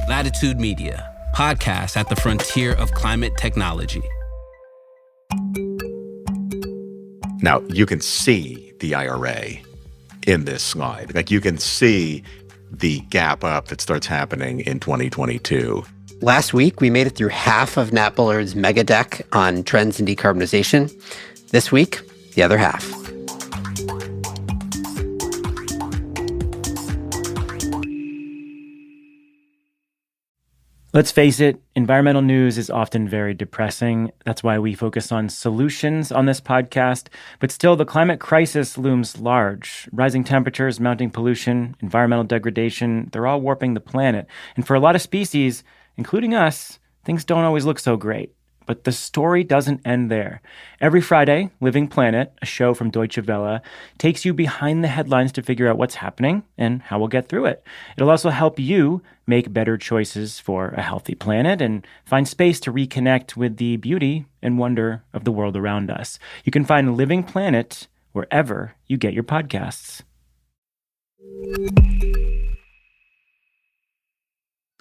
Latitude Media, podcast at the frontier of climate technology. Now, you can see the IRA in this slide. Like, you can see the gap up that starts happening in 2022. Last week, we made it through half of Nat Bullard's mega deck on trends in decarbonization. This week, the other half. Let's face it, environmental news is often very depressing. That's why we focus on solutions on this podcast. But still, the climate crisis looms large. Rising temperatures, mounting pollution, environmental degradation, they're all warping the planet. And for a lot of species, including us, things don't always look so great. But the story doesn't end there. Every Friday, Living Planet, a show from Deutsche Welle, takes you behind the headlines to figure out what's happening and how we'll get through it. It'll also help you make better choices for a healthy planet and find space to reconnect with the beauty and wonder of the world around us. You can find Living Planet wherever you get your podcasts.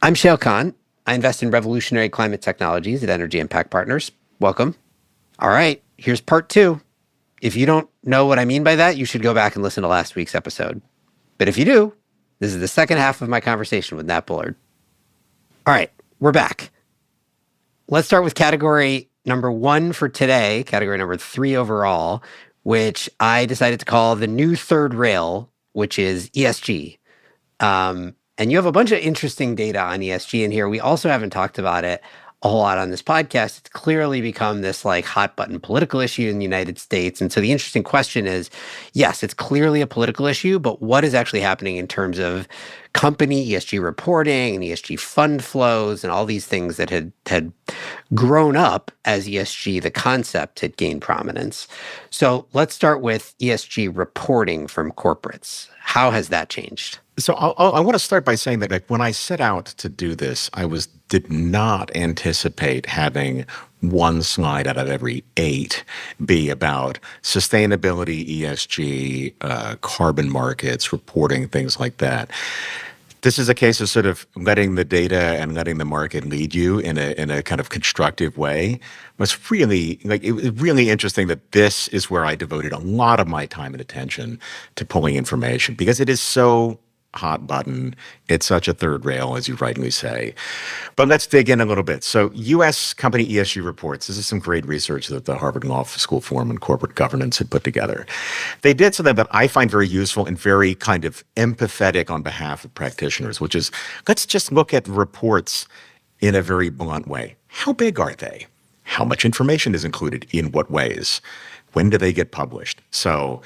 I'm Shayle Khan. I invest in revolutionary climate technologies at Energy Impact Partners. Welcome. All right, here's part 2. If you don't know what I mean by that, you should go back and listen to last week's episode. But if you do, this is the second half of my conversation with Nat Bullard. All right, we're back. Let's start with category number 1 for today, category number 3 overall, which I decided to call the new third rail, which is ESG. And you have a bunch of interesting data on ESG in here. We also haven't talked about it a whole lot on this podcast. It's clearly become this like hot button political issue in the United States. And so the interesting question is, yes, it's clearly a political issue, but what is actually happening in terms of company ESG reporting and ESG fund flows and all these things that had grown up as ESG, the concept, had gained prominence. So let's start with ESG reporting from corporates. How has that changed? So I want to start by saying that, like, when I set out to do this, I did not anticipate having one slide out of every 8 be about sustainability, ESG, carbon markets, reporting, things like that. This is a case of sort of letting the data and letting the market lead you in a kind of constructive way. It was really interesting that this is where I devoted a lot of my time and attention to pulling information, because it is so hot button. It's such a third rail, as you rightly say. But let's dig in a little bit. So U.S. company ESG reports, this is some great research that the Harvard Law School Forum on Corporate Governance had put together. They did something that I find very useful and very kind of empathetic on behalf of practitioners, which is, let's just look at reports in a very blunt way. How big are they? How much information is included in what ways? When do they get published? So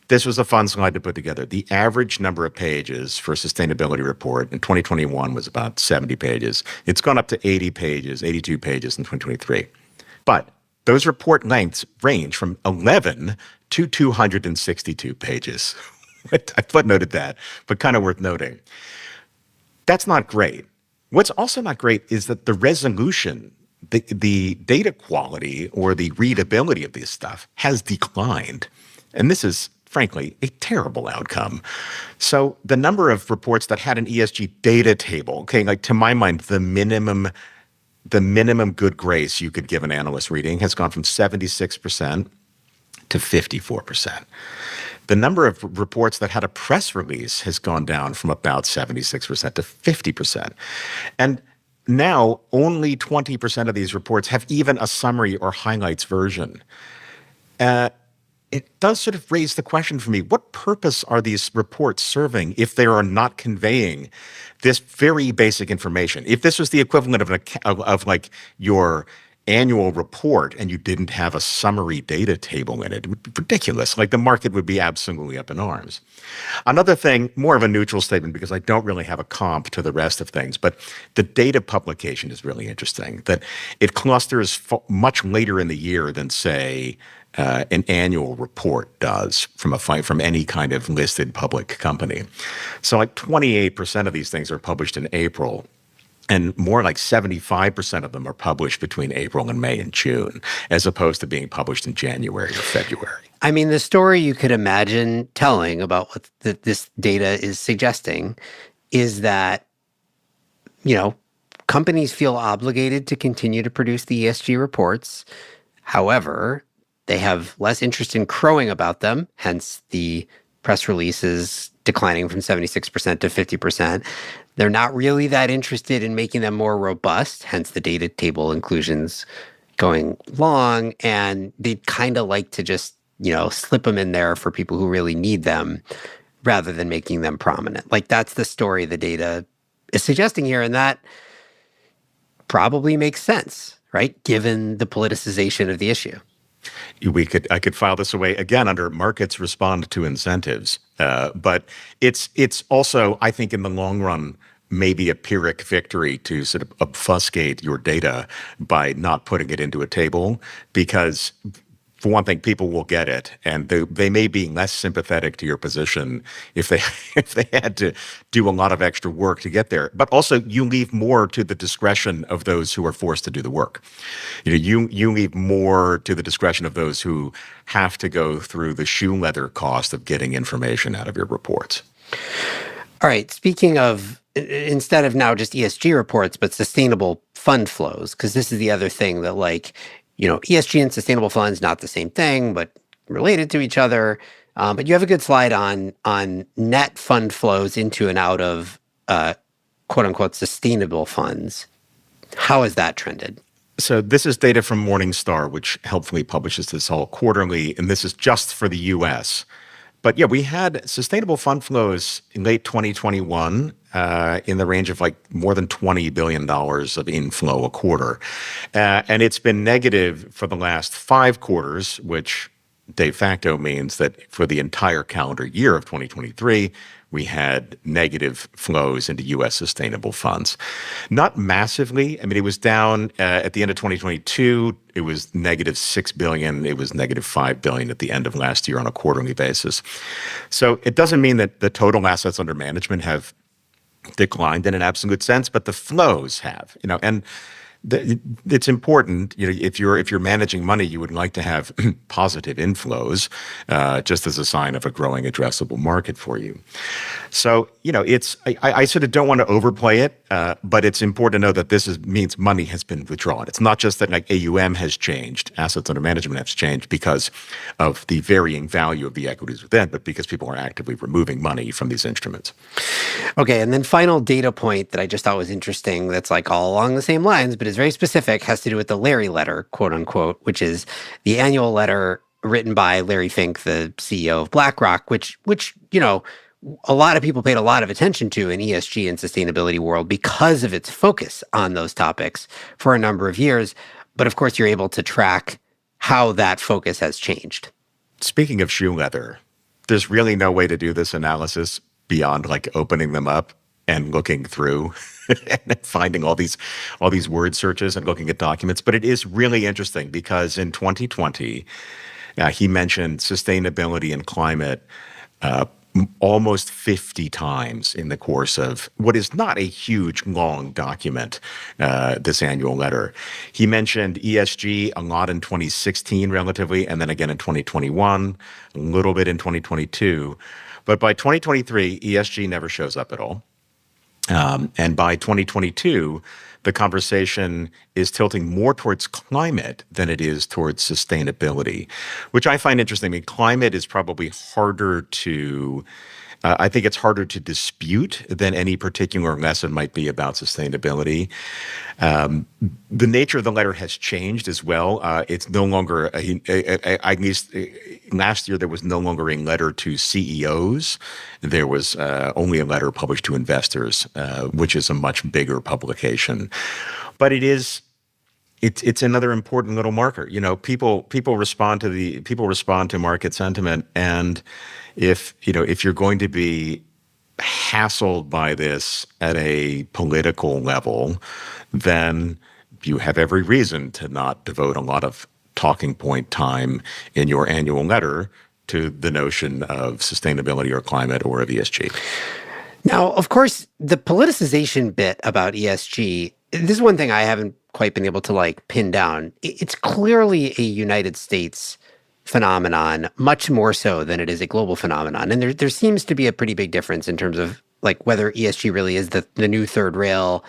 this was a fun slide to put together. The average number of pages for a sustainability report in 2021 was about 70 pages. It's gone up to 80 pages, 82 pages in 2023. But those report lengths range from 11 to 262 pages. I footnoted that, but kind of worth noting. That's not great. What's also not great is that the resolution, the data quality or the readability of this stuff has declined. And this is, frankly, a terrible outcome. So the number of reports that had an ESG data table, okay, like, to my mind, the minimum good grace you could give an analyst reading has gone from 76% to 54%. The number of reports that had a press release has gone down from about 76% to 50%. And now only 20% of these reports have even a summary or highlights version. It does sort of raise the question for me, what purpose are these reports serving if they are not conveying this very basic information? If this was the equivalent of like your annual report and you didn't have a summary data table in it would be ridiculous. Like, the market would be absolutely up in arms. Another thing, more of a neutral statement because I don't really have a comp to the rest of things, but the data publication is really interesting, that it clusters much later in the year than, say, an annual report does from any kind of listed public company. So like 28% of these things are published in April, and more like 75% of them are published between April and May and June, as opposed to being published in January or February. I mean, the story you could imagine telling about what this data is suggesting is that, companies feel obligated to continue to produce the ESG reports. However, they have less interest in crowing about them, hence the press releases declining from 76% to 50%. They're not really that interested in making them more robust, hence the data table inclusions going long. And they'd kind of like to just, slip them in there for people who really need them rather than making them prominent. Like, that's the story the data is suggesting here. And that probably makes sense, right? Given the politicization of the issue. I could file this away again under markets respond to incentives. But it's also, I think, in the long run, maybe a Pyrrhic victory to sort of obfuscate your data by not putting it into a table, because for one thing, people will get it, and they may be less sympathetic to your position if they had to do a lot of extra work to get there. But also, you leave more to the discretion of those who are forced to do the work. You leave more to the discretion of those who have to go through the shoe leather cost of getting information out of your reports. All right. Speaking of, instead of now just ESG reports, but sustainable fund flows, because this is the other thing that ESG and sustainable funds, not the same thing, but related to each other. But you have a good slide on net fund flows into and out of quote unquote sustainable funds. How has that trended? So this is data from Morningstar, which helpfully publishes this all quarterly, and this is just for the U.S. But yeah, we had sustainable fund flows in late 2021 in the range of more than $20 billion of inflow a quarter. And it's been negative for the last 5 quarters, which de facto means that for the entire calendar year of 2023, we had negative flows into U.S. sustainable funds. Not massively. I mean, it was down at the end of 2022. It was negative $6 billion. It was negative $5 billion at the end of last year on a quarterly basis. So it doesn't mean that the total assets under management have declined in an absolute sense, but the flows have, and it's important, if you're managing money, you would like to have positive inflows, just as a sign of a growing addressable market for you. So, I sort of don't want to overplay it, but it's important to know that this means money has been withdrawn. It's not just that AUM has changed, assets under management has changed because of the varying value of the equities within, but because people are actively removing money from these instruments. Okay, and then final data point that I just thought was interesting, that's all along the same lines, but is very specific, has to do with the Larry letter, quote unquote, which is the annual letter written by Larry Fink, the CEO of BlackRock, which a lot of people paid a lot of attention to in ESG and sustainability world because of its focus on those topics for a number of years. But of course, you're able to track how that focus has changed. Speaking of shoe leather, there's really no way to do this analysis beyond opening them up and looking through and finding all these word searches and looking at documents. But it is really interesting because in 2020, he mentioned sustainability and climate almost 50 times in the course of what is not a huge, long document, this annual letter. He mentioned ESG a lot in 2016 relatively, and then again in 2021, a little bit in 2022. But by 2023, ESG never shows up at all. And by 2022, the conversation is tilting more towards climate than it is towards sustainability, which I find interesting. I mean, climate is probably harder to, I think it's harder to dispute than any particular lesson might be about sustainability. The nature of the letter has changed as well. It's no longer, at least last year, there was no longer a letter to CEOs. There was only a letter published to investors, which is a much bigger publication. But it's another important little marker. People respond to market sentiment, and if you're going to be hassled by this at a political level, then you have every reason to not devote a lot of talking point time in your annual letter to the notion of sustainability or climate or of ESG. Now, of course, the politicization bit about ESG, this is one thing I haven't quite been able to pin down. It's clearly a United States phenomenon, much more so than it is a global phenomenon. And there seems to be a pretty big difference in terms of whether ESG really is the new third rail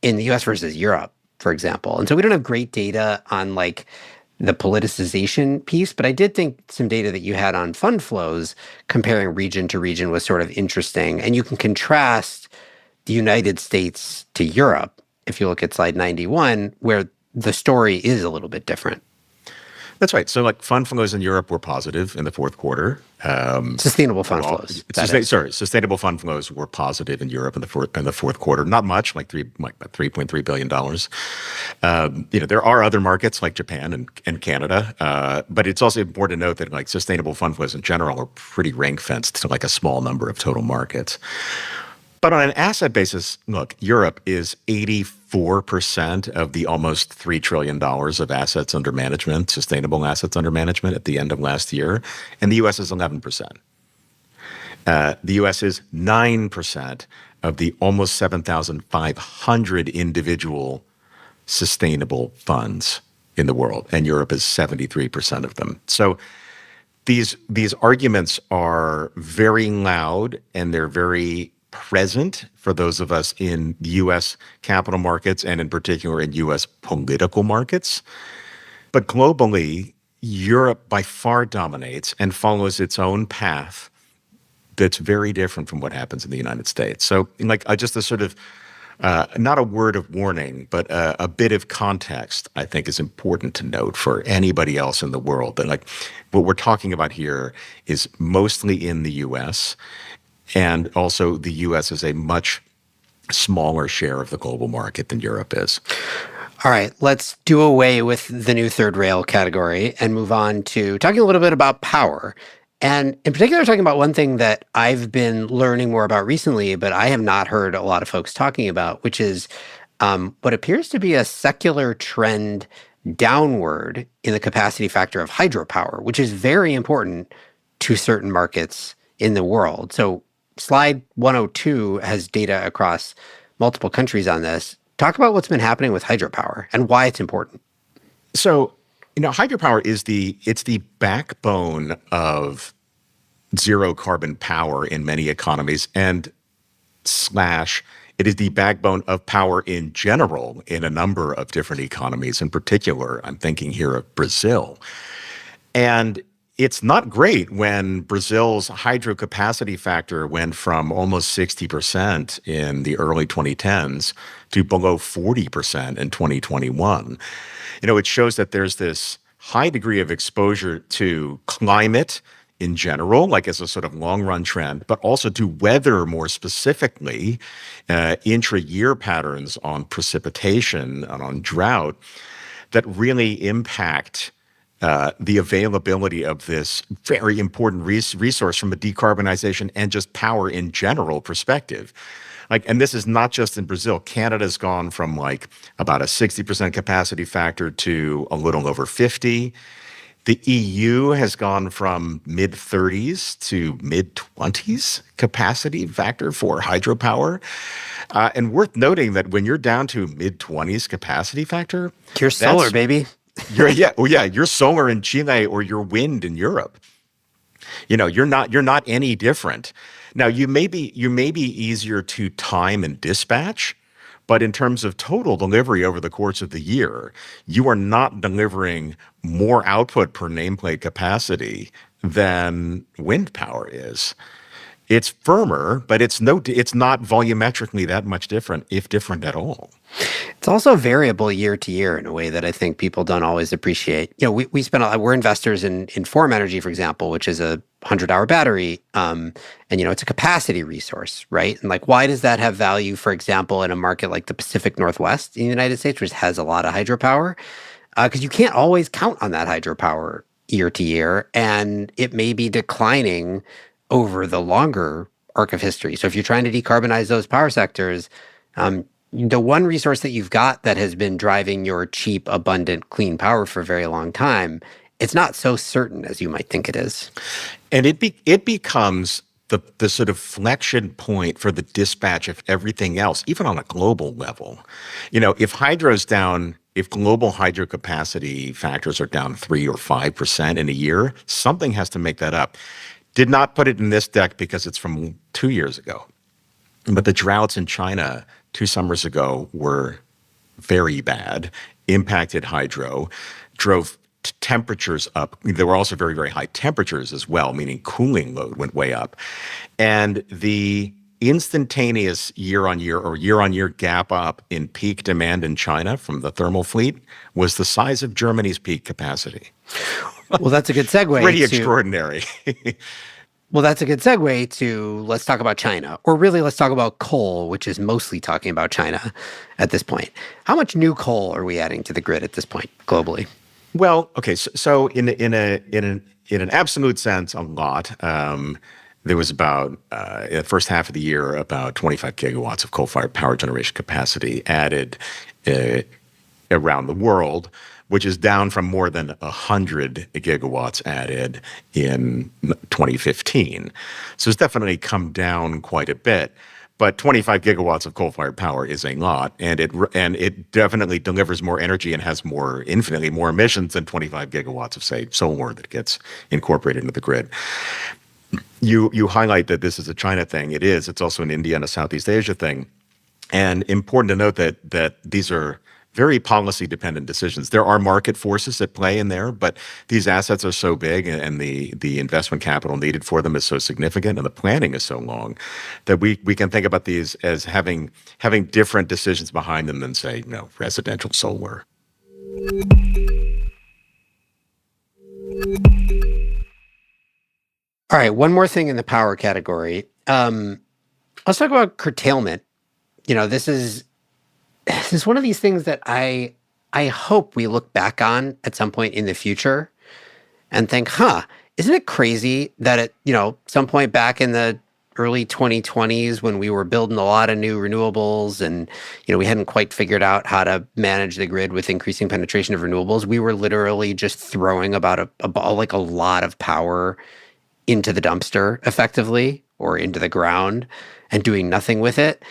in the US versus Europe, for example. And so we don't have great data on like the politicization piece, but I did think some data that you had on fund flows comparing region to region was sort of interesting. And you can contrast the United States to Europe if you look at slide 91, where the story is a little bit different. That's right. So like fund flows in Europe were positive in the fourth quarter. Sustainable fund flows. Sustainable fund flows were positive in Europe in the fourth quarter. Not much, like about $3.3 billion. There are other markets like Japan and Canada, but it's also important to note that like sustainable fund flows in general are pretty ring fenced to like a small number of total markets. But on an asset basis, look, Europe is 84% of the almost $3 trillion of assets under management, sustainable assets under management at the end of last year, and the U.S. is 11%. The U.S. is 9% of the almost 7,500 individual sustainable funds in the world, and Europe is 73% of them. So these arguments are very loud and they're very present for those of us in U.S. capital markets and in particular in U.S. political markets. But globally, Europe by far dominates and follows its own path that's very different from what happens in the United States. So just a sort of, not a word of warning, but a bit of context, I think, is important to note for anybody else in the world. That like what we're talking about here is mostly in the U.S., and also the U.S. is a much smaller share of the global market than Europe is. All right, let's do away with the new third rail category and move on to talking a little bit about power. And in particular, talking about one thing that I've been learning more about recently, but I have not heard a lot of folks talking about, which is what appears to be a secular trend downward in the capacity factor of hydropower, which is very important to certain markets in the world. So slide 102 has data across multiple countries on this. Talk about what's been happening with hydropower and why it's important. So, hydropower is the backbone of zero carbon power in many economies, and it is the backbone of power in general in a number of different economies. In particular, I'm thinking here of Brazil. And it's not great when Brazil's hydro capacity factor went from almost 60% in the early 2010s to below 40% in 2021. It shows that there's this high degree of exposure to climate in general, like as a sort of long-run trend, but also to weather more specifically, intra-year patterns on precipitation and on drought that really impact the availability of this very important resource from a decarbonization and just power in general perspective. And this is not just in Brazil. Canada's gone from about a 60% capacity factor to a little over 50. The EU has gone from mid-30s to mid-20s capacity factor for hydropower. And worth noting that when you're down to mid-20s capacity factor, you're solar, baby. You're solar in Chile or you're wind in Europe. You're not any different. Now you may be easier to time and dispatch, but in terms of total delivery over the course of the year, you are not delivering more output per nameplate capacity than wind power is. It's firmer, but it's not volumetrically that much different, if different at all. It's also variable year to year in a way that I think people don't always appreciate. We spend we're investors in Form Energy, for example, which is a 100-hour battery, and it's a capacity resource, right? And why does that have value, for example, in a market like the Pacific Northwest in the United States, which has a lot of hydropower? Because you can't always count on that hydropower year to year, and it may be declining over the longer arc of history. So if you're trying to decarbonize those power sectors, the one resource that you've got that has been driving your cheap, abundant, clean power for a very long time, it's not so certain as you might think it is. And it becomes the sort of flexion point for the dispatch of everything else, even on a global level. If hydro's down, if global hydro capacity factors are down 3 or 5% in a year, something has to make that up. Did not put it in this deck because it's from 2 years ago. But the droughts in China 2 summers ago were very bad, impacted hydro, drove temperatures up. There were also very, very high temperatures as well, meaning cooling load went way up. And the instantaneous year-on-year gap up in peak demand in China from the thermal fleet was the size of Germany's peak capacity. Well, that's a good segue. Pretty extraordinary. Well, that's a good segue to let's talk about China, or really let's talk about coal, which is mostly talking about China at this point. How much new coal are we adding to the grid at this point globally? Well, okay, so in an absolute sense, a lot. There was about in the first half of the year about 25 gigawatts of coal-fired power generation capacity added around the world, which is down from more than 100 gigawatts added in 2015. So it's definitely come down quite a bit. But 25 gigawatts of coal-fired power is a lot, and it definitely delivers more energy and has infinitely more emissions than 25 gigawatts of, say, solar that gets incorporated into the grid. You highlight that this is a China thing. It is. It's also an India and a Southeast Asia thing. And important to note that these are very policy-dependent decisions. There are market forces at play in there, but these assets are so big and the investment capital needed for them is so significant and the planning is so long that we can think about these as having different decisions behind them than, say, residential solar. All right, one more thing in the power category. Let's talk about curtailment. This is one of these things that I hope we look back on at some point in the future and think, isn't it crazy that at some point back in the early 2020s when we were building a lot of new renewables and we hadn't quite figured out how to manage the grid with increasing penetration of renewables, we were literally just throwing about a lot of power into the dumpster effectively or into the ground and doing nothing with it.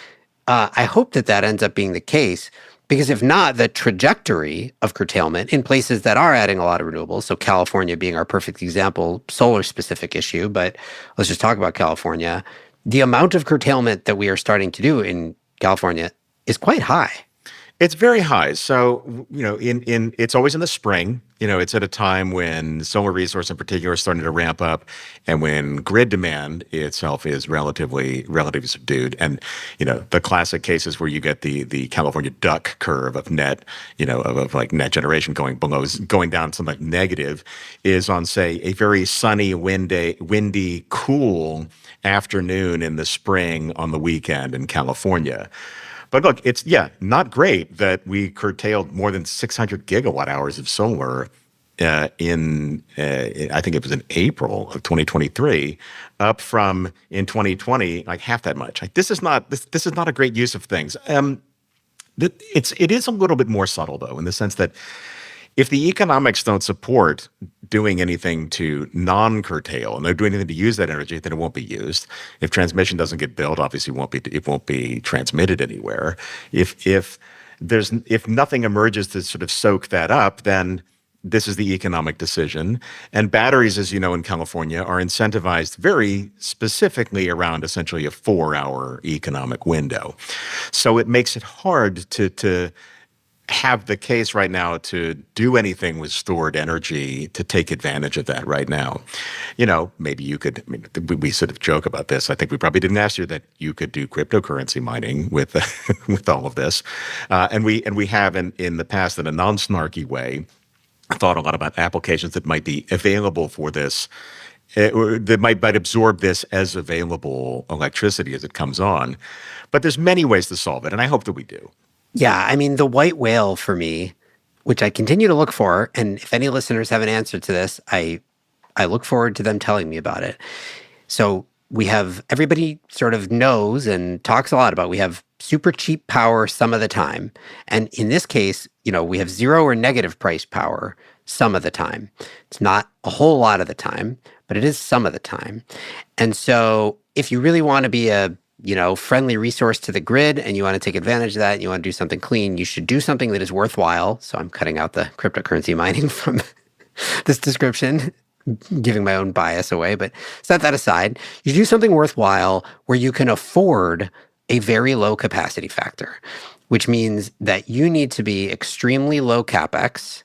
I hope that ends up being the case, because if not, the trajectory of curtailment in places that are adding a lot of renewables, so California being our perfect example, solar-specific issue, but let's just talk about California, the amount of curtailment that we are starting to do in California is quite high. It's very high. So, it's always in the spring. It's at a time when solar resource in particular is starting to ramp up and when grid demand itself is relatively subdued. And, the classic cases where you get the California duck curve of net, of like net generation going down something like negative is on, say, a very sunny, windy, cool afternoon in the spring on the weekend in California. But look, it's, not great that we curtailed more than 600 gigawatt hours of solar I think it was in April of 2023, up from in 2020, like half that much. Like, this is not a great use of things. It is a little bit more subtle, though, in the sense that if the economics don't support doing anything to non-curtail and they're doing anything to use that energy, then it won't be used. If transmission doesn't get built, obviously it won't be transmitted anywhere. If nothing emerges to sort of soak that up, then this is the economic decision. And batteries, as you know, in California are incentivized very specifically around essentially a 4-hour economic window. So it makes it hard to have the case right now to do anything with stored energy to take advantage of that right now. Maybe you could, we sort of joke about this. I think we probably didn't ask you that you could do cryptocurrency mining with with all of this. And we have in the past in a non-snarky way thought a lot about applications that might be available for this, or that might absorb this as available electricity as it comes on. But there's many ways to solve it, and I hope that we do. Yeah, I mean, the white whale for me, which I continue to look for, and if any listeners have an answer to this, I look forward to them telling me about it. So we have, everybody sort of knows and talks a lot about, we have super cheap power some of the time. And in this case, we have zero or negative price power some of the time. It's not a whole lot of the time, but it is some of the time. And so if you really want to be a friendly resource to the grid and you want to take advantage of that and you want to do something clean, you should do something that is worthwhile. So I'm cutting out the cryptocurrency mining from this description, giving my own bias away, but set that aside. You do something worthwhile where you can afford a very low capacity factor, which means that you need to be extremely low capex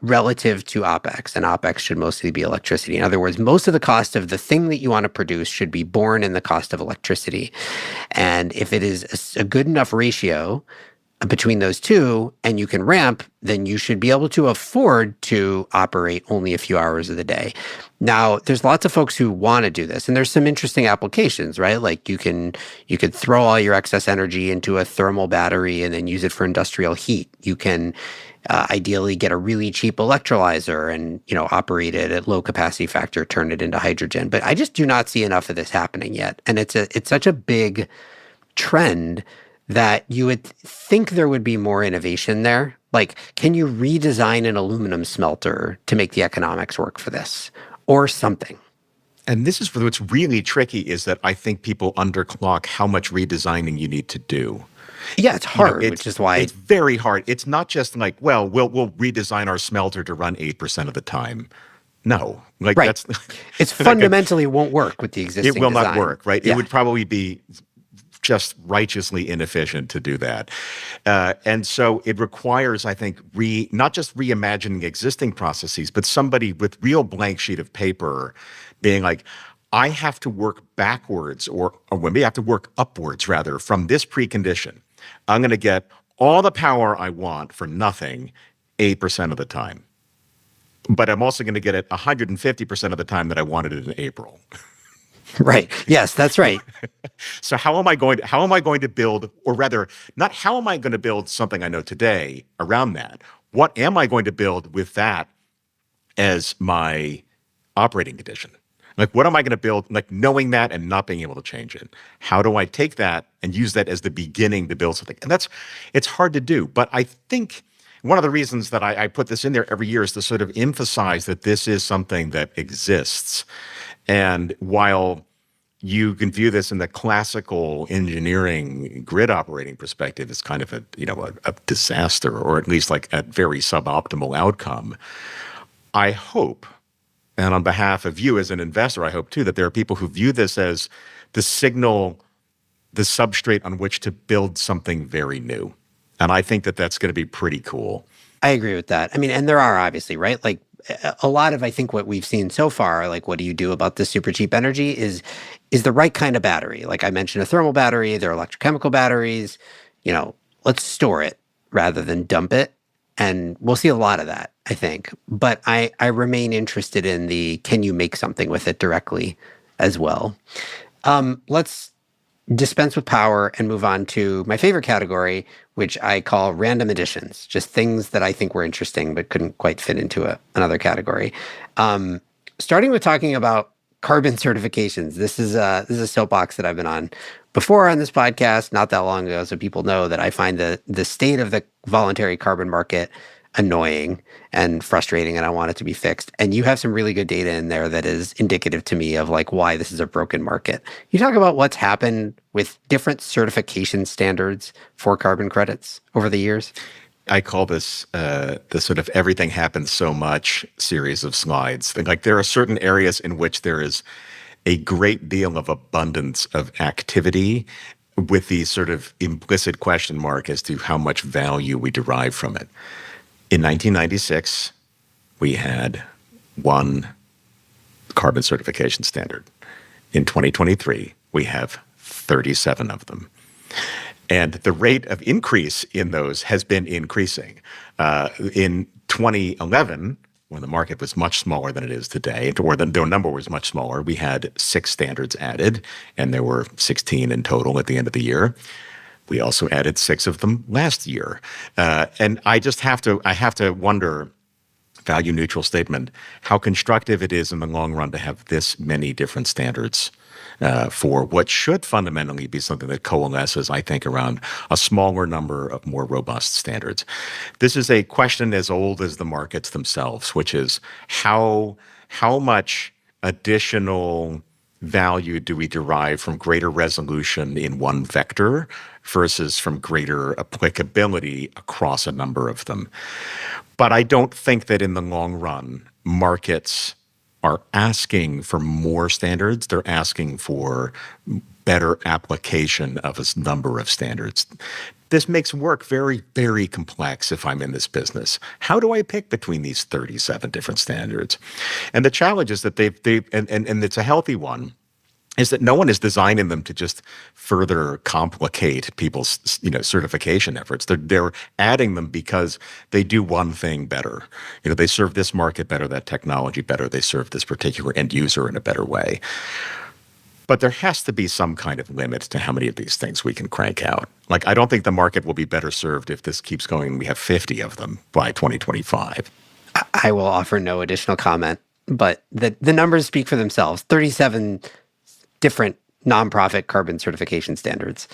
relative to OPEX, and OPEX should mostly be electricity. In other words, most of the cost of the thing that you want to produce should be borne in the cost of electricity. And if it is a good enough ratio between those two and you can ramp, then you should be able to afford to operate only a few hours of the day. Now, there's lots of folks who want to do this, and there's some interesting applications, right? Like you could throw all your excess energy into a thermal battery and then use it for industrial heat. You can ideally get a really cheap electrolyzer and operate it at low capacity factor, turn it into hydrogen. But I just do not see enough of this happening yet, and it's such a big trend that you would think there would be more innovation there. Like, can you redesign an aluminum smelter to make the economics work for this or something? And this is what's really tricky is that I think people underclock how much redesigning you need to do. Yeah, it's hard, which is why it's very hard. It's not just like, well, we'll redesign our smelter to run 8% of the time. No, like right. That's it's fundamentally won't work with the existing It will design. not work, right? Yeah. It would probably be just righteously inefficient to do that. And so it requires, I think, not just reimagining existing processes, but somebody with real blank sheet of paper being like, I have to work backwards or maybe I have to work upwards rather from this precondition. I'm going to get all the power I want for nothing 8% of the time. But I'm also going to get it 150% of the time that I wanted it in April. Right. Yes, that's right. So how am I going to build, or rather, not how am I going to build something I know today around that? What am I going to build with that as my operating condition? Like, what am I going to build, like knowing that and not being able to change it? How do I take that and use that as the beginning to build something? And it's hard to do. But I think one of the reasons that I put this in there every year is to sort of emphasize that this is something that exists. And while you can view this in the classical engineering grid operating perspective as kind of a disaster, or at least like a very suboptimal outcome, I hope, and on behalf of you as an investor, I hope too, that there are people who view this as the signal, the substrate on which to build something very new. And I think that that's going to be pretty cool. I agree with that. I mean, and there are obviously, right? Like a lot of, I think what we've seen so far, like what do you do about this super cheap energy is the right kind of battery. Like I mentioned, a thermal battery, there are electrochemical batteries, let's store it rather than dump it. And we'll see a lot of that, I think. But I remain interested in the, can you make something with it directly as well? Let's dispense with power and move on to my favorite category, which I call random additions, just things that I think were interesting but couldn't quite fit into another category. Starting with talking about carbon certifications. This is a soapbox that I've been on before on this podcast, not that long ago, so people know that I find the state of the voluntary carbon market annoying and frustrating, and I want it to be fixed. And you have some really good data in there that is indicative to me of like why this is a broken market. You talk about what's happened with different certification standards for carbon credits over the years. I call this the sort of everything happens so much series of slides. Like there are certain areas in which there is a great deal of abundance of activity with the sort of implicit question mark as to how much value we derive from it. In 1996, we had one carbon certification standard. In 2023, we have 37 of them. And the rate of increase in those has been increasing. In 2011, when the market was much smaller than it is today, or the number was much smaller, we had 6 standards added, and there were 16 in total at the end of the year. We also added 6 of them last year. And I have to wonder, value neutral statement, how constructive it is in the long run to have this many different standards for what should fundamentally be something that coalesces, I think, around a smaller number of more robust standards. This is a question as old as the markets themselves, which is how much additional value do we derive from greater resolution in one vector versus from greater applicability across a number of them. But I don't think that in the long run, markets are asking for more standards. They're asking for better application of a number of standards. This makes work very, very complex if I'm in this business. How do I pick between these 37 different standards? And the challenge is that and it's a healthy one, is that no one is designing them to just further complicate people's certification efforts. They're adding them because they do one thing better. They serve this market better, that technology better. They serve this particular end user in a better way. But there has to be some kind of limit to how many of these things we can crank out. Like, I don't think the market will be better served if this keeps going and we have 50 of them by 2025. I will offer no additional comment, but the numbers speak for themselves. 37 different nonprofit carbon certification standards.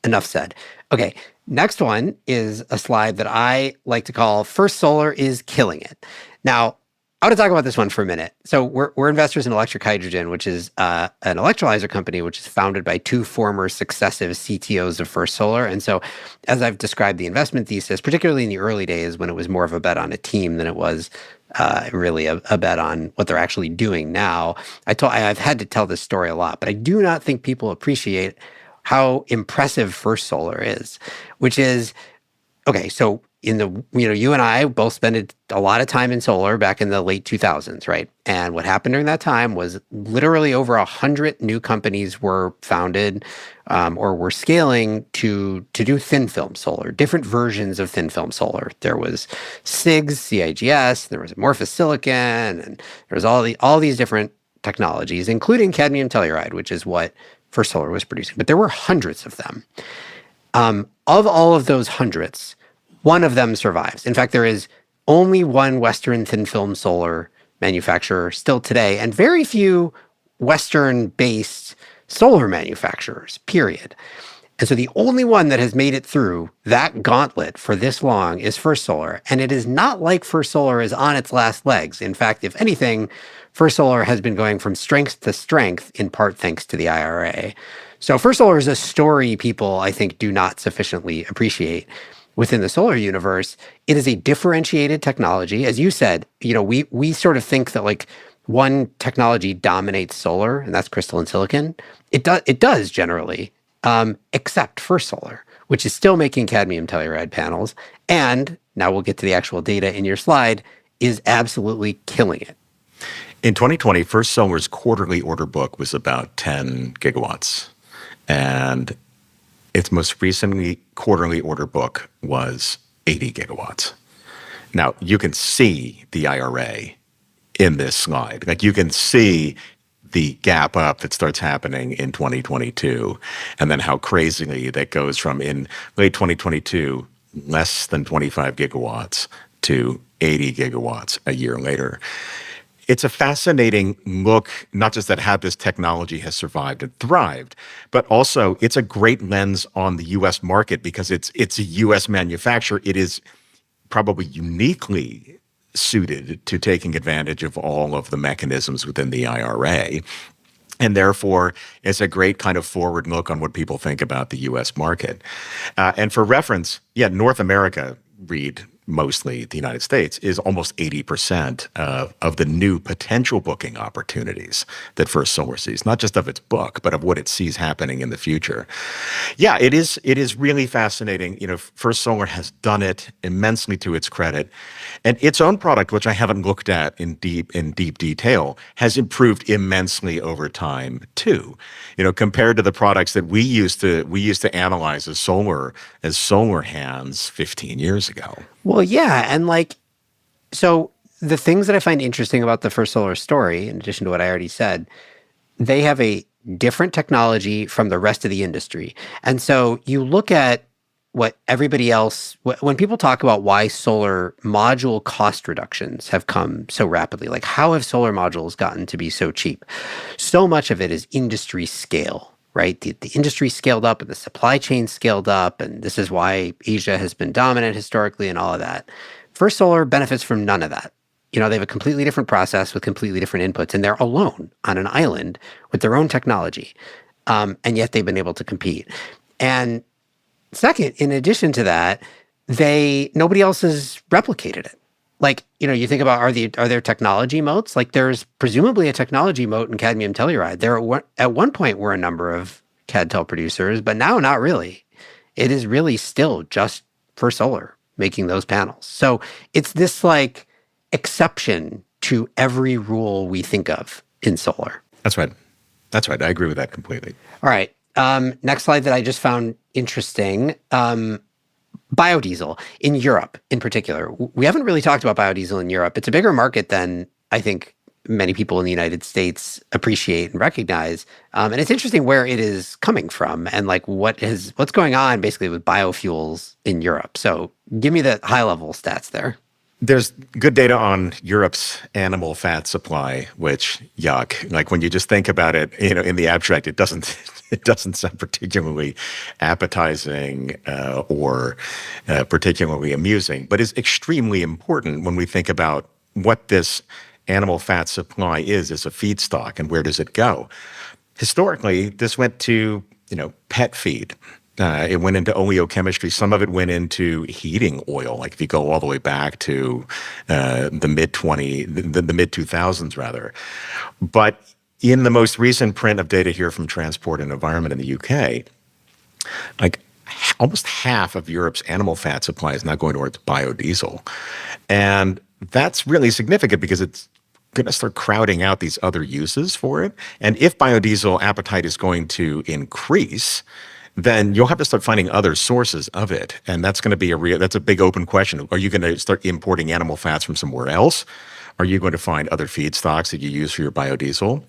Enough said. Okay, next one is a slide that I like to call First Solar is Killing It. Now, I want to talk about this one for a minute. So we're investors in Electric Hydrogen, which is an electrolyzer company, which is founded by two former successive CTOs of First Solar. And so as I've described the investment thesis, particularly in the early days when it was more of a bet on a team than it was really a bet on what they're actually doing now, I've had to tell this story a lot, but I do not think people appreciate how impressive First Solar is, which is, okay, so you and I both spent a lot of time in solar back in the late 2000s, right? And what happened during that time was literally over 100 new companies were founded or were scaling to do thin film solar, different versions of thin film solar. There was CIGS, there was amorphous silicon, and there was all these different technologies, including cadmium telluride, which is what First Solar was producing. But there were hundreds of them. Of all of those hundreds, one of them survives. In fact, there is only one Western thin film solar manufacturer still today, and very few Western-based solar manufacturers, period. And so the only one that has made it through that gauntlet for this long is First Solar. And it is not like First Solar is on its last legs. In fact, if anything, First Solar has been going from strength to strength, in part thanks to the IRA. So First Solar is a story people, I think, do not sufficiently appreciate. Within the solar universe, it is a differentiated technology. As you said, we sort of think that like one technology dominates solar, and that's crystalline silicon. It does generally, except First Solar, which is still making cadmium telluride panels, and now we'll get to the actual data in your slide, is absolutely killing it. In 2020, First Solar's quarterly order book was about 10 gigawatts, and its most recently quarterly order book was 80 gigawatts. Now, you can see the IRA in this slide. Like, you can see the gap up that starts happening in 2022, and then how crazily that goes from in late 2022, less than 25 gigawatts to 80 gigawatts a year later. It's a fascinating look, not just at how this technology has survived and thrived, but also it's a great lens on the U.S. market because it's a U.S. manufacturer. It is probably uniquely suited to taking advantage of all of the mechanisms within the IRA. And therefore, it's a great kind of forward look on what people think about the U.S. market. And for reference, North America, read mostly the United States, is almost 80% of the new potential booking opportunities that First Solar sees, not just of its book, but of what it sees happening in the future. Yeah, it is really fascinating. First Solar has done it immensely to its credit. And its own product, which I haven't looked at in deep detail, has improved immensely over time too. Compared to the products that we used to analyze as solar hands 15 years ago. Well, yeah. And so the things that I find interesting about the First Solar story, in addition to what I already said, they have a different technology from the rest of the industry. And so you look at what everybody else, when people talk about why solar module cost reductions have come so rapidly, like how have solar modules gotten to be so cheap? So much of it is industry scale. Right? The industry scaled up and the supply chain scaled up, and this is why Asia has been dominant historically and all of that. First Solar benefits from none of that. They have a completely different process with completely different inputs, and they're alone on an island with their own technology, and yet they've been able to compete. And second, in addition to that, nobody else has replicated it. like, you think about, are there technology moats? Like, there's presumably a technology moat in cadmium telluride. At one point were a number of CadTel producers, but now not really. It is really still just for solar making those panels. So it's this like exception to every rule we think of in solar. That's right. That's right. I agree with that completely. All right. Next slide that I just found interesting. Biodiesel in Europe in particular. We haven't really talked about biodiesel in Europe. It's a bigger market than I think many people in the United States appreciate and recognize. And it's interesting where it is coming from and like what's going on basically with biofuels in Europe. So give me the high level stats there. There's good data on Europe's animal fat supply, which yuck. Like when you just think about it, in the abstract, it doesn't sound particularly appetizing or particularly amusing, but is extremely important when we think about what this animal fat supply is as a feedstock and where does it go. Historically, this went to pet feed. It went into oleochemistry. Some of it went into heating oil. Like if you go all the way back to the mid 2000s rather. But in the most recent print of data here from Transport and Environment in the UK, like almost half of Europe's animal fat supply is now going towards biodiesel. And that's really significant because it's going to start crowding out these other uses for it. And if biodiesel appetite is going to increase, then you'll have to start finding other sources of it. And that's going to be that's a big open question. Are you going to start importing animal fats from somewhere else? Are you going to find other feedstocks that you use for your biodiesel?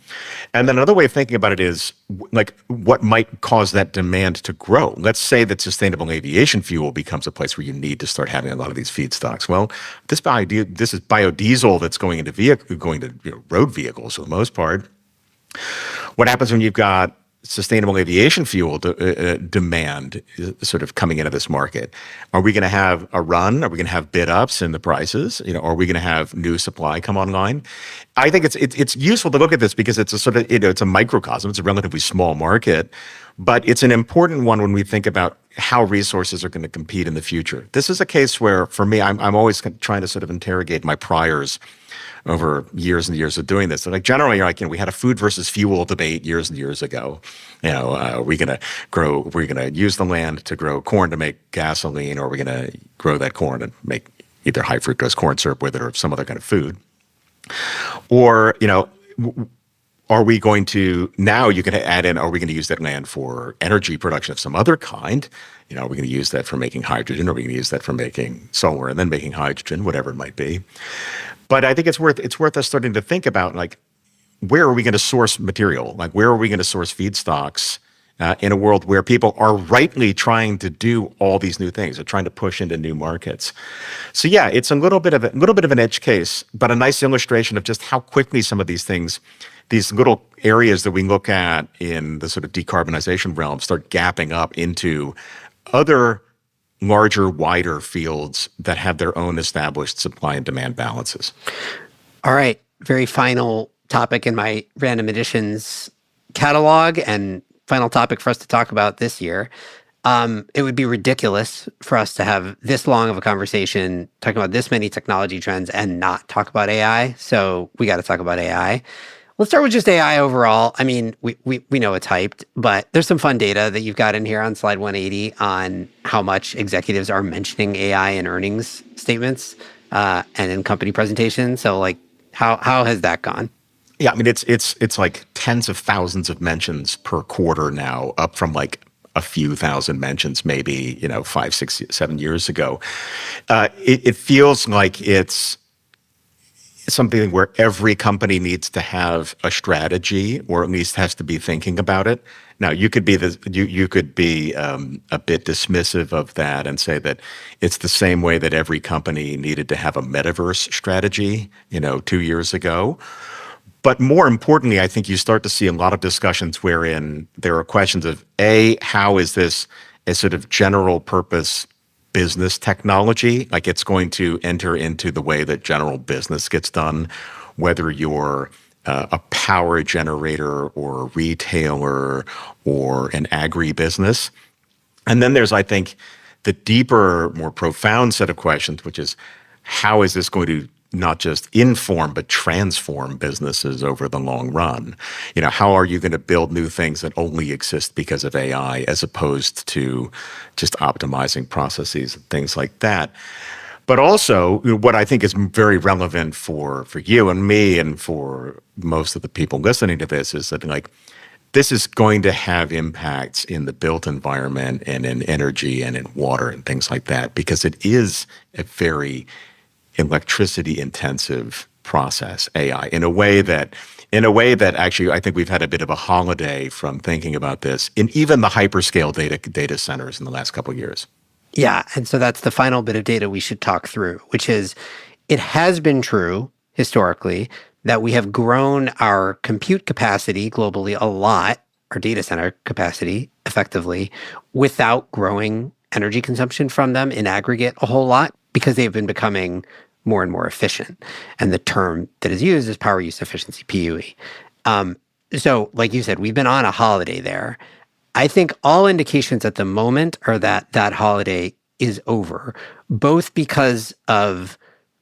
And then another way of thinking about it is like what might cause that demand to grow. Let's say that sustainable aviation fuel becomes a place where you need to start having a lot of these feedstocks. Well, this is biodiesel that's going into road vehicles for the most part. What happens when you've got sustainable aviation fuel demand sort of coming into this market? Are we going to have a run? Are we going to have bid ups in the prices? Are we going to have new supply come online? I think it's useful to look at this because it's a sort of it's a microcosm. It's a relatively small market, but it's an important one when we think about how resources are going to compete in the future. This is a case where, for me, I'm always trying to sort of interrogate my priors over years and years of doing this. And like generally, we had a food versus fuel debate years and years ago. Are we going to use the land to grow corn to make gasoline, or are we going to grow that corn and make either high fructose corn syrup with it or some other kind of food? Or, are we going to, now you can add in, are we going to use that land for energy production of some other kind? Are we going to use that for making hydrogen? Are we going to use that for making solar and then making hydrogen, whatever it might be? But I think it's worth us starting to think about, like, where are we going to source material? Like, where are we going to source feedstocks in a world where people are rightly trying to do all these new things? They're trying to push into new markets. So yeah, it's a little bit of an edge case, but a nice illustration of just how quickly some of these things, these little areas that we look at in the sort of decarbonization realm, start gapping up into other larger, wider fields that have their own established supply and demand balances. All right. Very final topic in my random additions catalog and final topic for us to talk about this year. It would be ridiculous for us to have this long of a conversation talking about this many technology trends and not talk about AI. So we got to talk about AI. Let's start with just AI overall. I mean, we know it's hyped, but there's some fun data that you've got in here on slide 180 on how much executives are mentioning AI in earnings statements and in company presentations. So, like, how has that gone? Yeah, I mean, it's like tens of thousands of mentions per quarter now, up from like a few thousand mentions maybe 5, 6, 7 years ago. It feels like it's something where every company needs to have a strategy, or at least has to be thinking about it. Now, you could be you could be a bit dismissive of that and say that it's the same way that every company needed to have a metaverse strategy, 2 years ago. But more importantly, I think you start to see a lot of discussions wherein there are questions of, A, how is this a sort of general purpose business technology? Like, it's going to enter into the way that general business gets done, whether you're a power generator or a retailer or an agribusiness. And then there's, I think, the deeper, more profound set of questions, which is, how is this going to not just inform but transform businesses over the long run? How are you going to build new things that only exist because of AI as opposed to just optimizing processes and things like that? But also, what I think is very relevant for you and me and for most of the people listening to this is that this is going to have impacts in the built environment and in energy and in water and things like that, because it is a very electricity intensive process, AI, in a way that actually I think we've had a bit of a holiday from thinking about this in even the hyperscale data centers in the last couple of years. Yeah. And so that's the final bit of data we should talk through, which is it has been true historically that we have grown our compute capacity globally a lot, our data center capacity effectively, without growing energy consumption from them in aggregate a whole lot, because they've been becoming more and more efficient. And the term that is used is power use efficiency, PUE. So like you said, we've been on a holiday there. I think all indications at the moment are that that holiday is over, both because of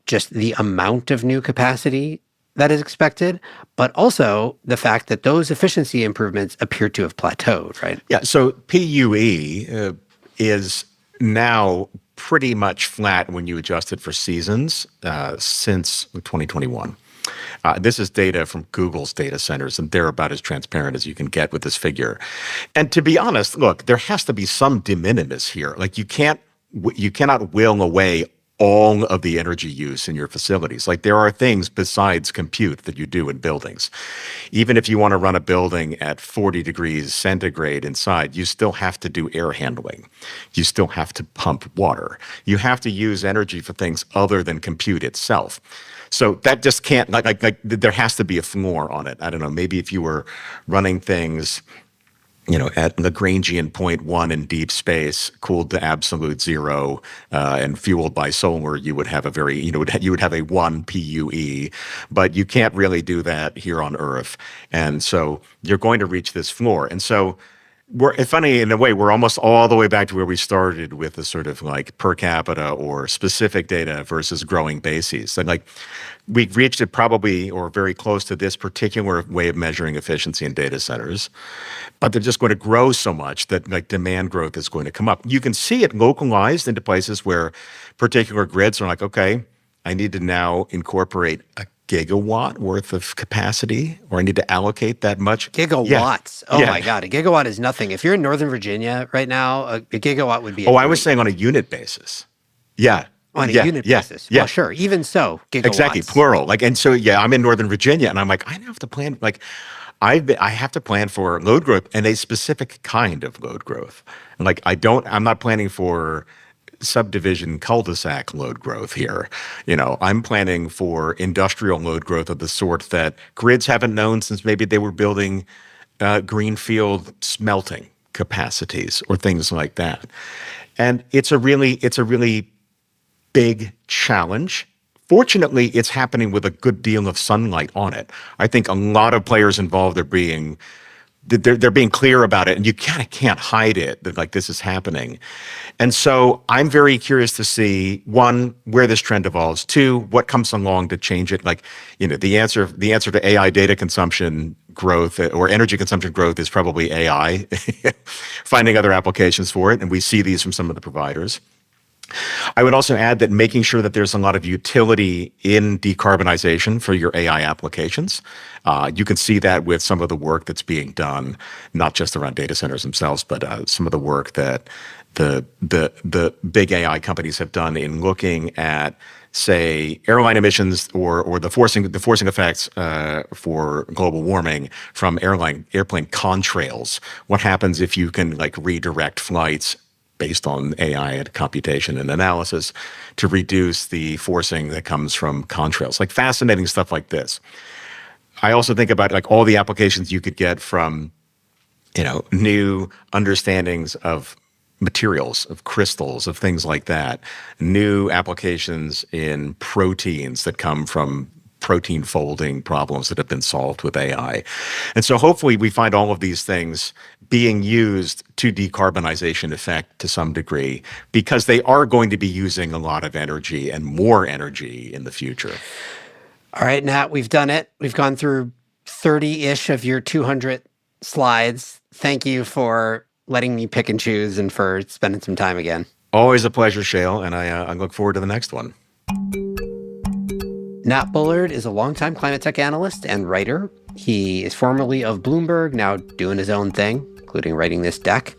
just the amount of new capacity that is expected, but also the fact that those efficiency improvements appear to have plateaued, right? Yeah, so PUE is now pretty much flat when you adjust it for seasons since 2021. This is data from Google's data centers, and they're about as transparent as you can get with this figure. And to be honest, look, there has to be some de minimis here. You cannot will away all of the energy use in your facilities. There are things besides compute that you do in buildings. Even if you want to run a building at 40 degrees centigrade inside, you still have to do air handling. You still have to pump water. You have to use energy for things other than compute itself. So that just can't, there has to be a floor on it. I don't know, maybe if you were running things at Lagrangian point 1 in deep space, cooled to absolute zero, and fueled by solar, you would have you would have a 1 PUE, but you can't really do that here on Earth. And so you're going to reach this floor. And so it's funny, in a way, we're almost all the way back to where we started with the sort of per capita or specific data versus growing bases. And we've reached it probably or very close to this particular way of measuring efficiency in data centers, but they're just going to grow so much that demand growth is going to come up. You can see it localized into places where particular grids are okay, I need to now incorporate a gigawatt worth of capacity, or I need to allocate that much. Gigawatts. Yeah. Oh my God. A gigawatt is nothing. If you're in Northern Virginia right now, a gigawatt would be I was saying on a unit basis. Yeah. On a unit basis. Yeah. Well, sure. Even so, gigawatts. Exactly. Plural. And so, I'm in Northern Virginia, and I'm I have to plan, I have to plan for load growth and a specific kind of load growth. I'm not planning for subdivision cul-de-sac load growth here. I'm planning for industrial load growth of the sort that grids haven't known since maybe they were building greenfield smelting capacities or things like that. And it's a really big challenge. Fortunately, it's happening with a good deal of sunlight on it. I think a lot of players involved are being clear about it, and you kind of can't hide it that this is happening. And so I'm very curious to see, one, where this trend evolves. Two, what comes along to change it. The answer to AI data consumption growth or energy consumption growth is probably AI, finding other applications for it. And we see these from some of the providers. I would also add that making sure that there's a lot of utility in decarbonization for your AI applications. You can see that with some of the work that's being done, not just around data centers themselves, but some of the work that the big AI companies have done in looking at, say, airline emissions or the forcing effects for global warming from airplane contrails. What happens if you can redirect flights based on AI and computation and analysis to reduce the forcing that comes from contrails? Fascinating stuff like this. I also think about all the applications you could get from new understandings of materials, of crystals, of things like that, new applications in proteins that come from protein folding problems that have been solved with AI. And so hopefully we find all of these things being used to decarbonization effect to some degree, because they are going to be using a lot of energy and more energy in the future. All right, Nat, we've done it. We've gone through 30-ish of your 200 slides. Thank you for letting me pick and choose and for spending some time again. Always a pleasure, Shayle, and I look forward to the next one. Nat Bullard is a longtime climate tech analyst and writer. He is formerly of Bloomberg, now doing his own thing, including writing this deck.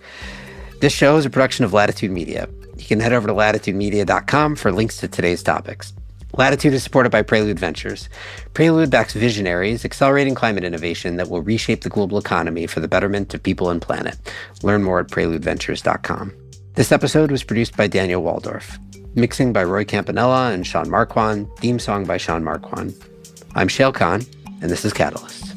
This show is a production of Latitude Media. You can head over to latitudemedia.com for links to today's topics. Latitude is supported by Prelude Ventures. Prelude backs visionaries accelerating climate innovation that will reshape the global economy for the betterment of people and planet. Learn more at preludeventures.com. This episode was produced by Daniel Waldorf. Mixing by Roy Campanella and Sean Marquand. Theme song by Sean Marquand. I'm Shayle Khan, and this is Catalyst.